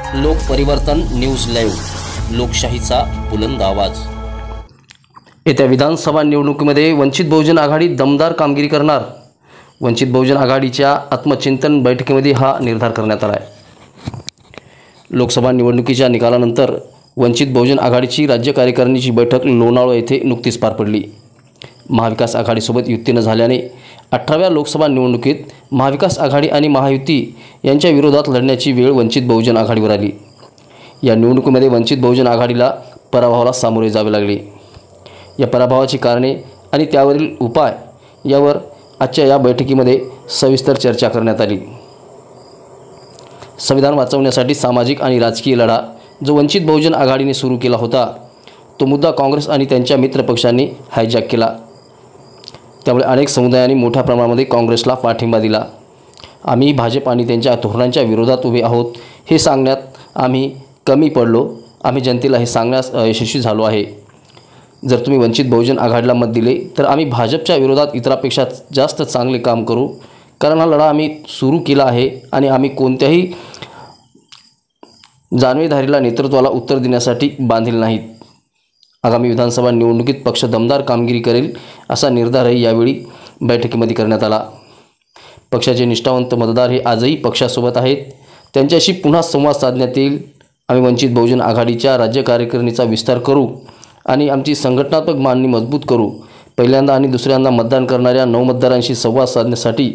लोक परिवर्तन news live, लोकशाहीचा बुलंद आवाज। येत्या विधानसभा निवडणुकीमध्ये वंचित बहुजन आघाडी दमदार कामगिरी करणार। वंचित बहुजन आघाडीच्या आत्मचिंतन बैठकीमध्ये हा निर्धार करण्यात आला आहे। लोकसभा निवडणुकीच्या निकालानंतर वंचित बहुजन आघाडीची राज्य कार्यकारिणीची बैठक लोणावळा येथे नुकतीच पार पडली। महाविकास आघाडीसोबत युती न झाल्याने 18व्या लोकसभा निवडणुकीत महाविकास आघाडी आणि महायुती यांच्या विरोधात लढण्याची वेळ वंचित बहुजन आघाडीवर आली। या निवडणुकीमध्ये वंचित बहुजन आघाडीला पराभवाला सामोरे जावे लागले। या पराभवाची कारणे आणि त्यावरील उपाय यावर आजच्या या बैठकीमध्ये सविस्तर चर्चा करण्यात आली। संविधान वाचवण्यासाठी सामाजिक आणि राजकीय लढा जो वंचित बहुजन आघाडीने सुरू केला होता तो मुद्दा काँग्रेस आणि त्यांच्या मित्रपक्षांनी हायजॅक केला। त्यामुळे अनेक समुदायांनी मोठ्या प्रमाणामध्ये काँग्रेसला पाठिंबा दिला। आम्ही भाजप आणि त्यांच्या धोरणांच्या विरोधात उभे आहोत हे सांगण्यात आम्ही कमी पडलो। आम्ही जनतेला हे सांगण्यास यशस्वी झालो आहे। जर तुम्ही वंचित बहुजन आघाडीला मत दिले तर आम्ही भाजपच्या विरोधात इतरांपेक्षा जास्त चांगले काम करू, कारण हा लढा आम्ही सुरू केला आहे आणि आम्ही कोणत्याही जाणवेधारीला नेतृत्वाला उत्तर देण्यासाठी बांधील नाहीत। आगामी विधानसभा निवडणुकीत पक्ष दमदार कामगिरी करेल असा निर्धारही यावेळी बैठकीमध्ये करण्यात आला। पक्षाचे निष्ठावंत मतदार हे आजही पक्षासोबत आहेत, त्यांच्याशी पुन्हा संवाद साधण्यात येईल। आम्ही वंचित बहुजन आघाडीच्या राज्य कार्यकारिणीचा विस्तार करू आणि आमची संघटनात्मक मांडणी मजबूत करू। पहिल्यांदा आणि दुसऱ्यांदा मतदान करणाऱ्या नवमतदारांशी संवाद साधण्यासाठी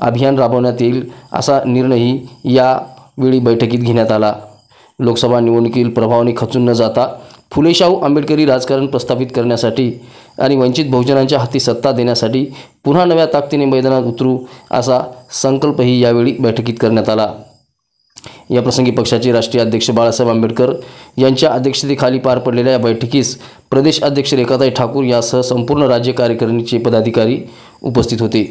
अभियान राबवण्यात येईल असा निर्णयही यावेळी बैठकीत घेण्यात आला। लोकसभा निवडणुकीतील प्रभावाने खचून न जाता फुले शाहू आंबेडकरी राजकारण प्रस्थापित करण्यासाठी आणि वंचित बहुजनांच्या हाती सत्ता देण्यासाठी पुन्हा नव्या ताकदीने मैदानात उतरू असा संकल्पही यावेळी बैठकीत करण्यात आला। याप्रसंगी पक्षाचे राष्ट्रीय अध्यक्ष बाळासाहेब आंबेडकर यांच्या अध्यक्षतेखाली पार पडलेल्या या बैठकीस प्रदेश अध्यक्ष रेखाताई ठाकूर यासह संपूर्ण राज्य कार्यकारिणीचे पदाधिकारी उपस्थित होते।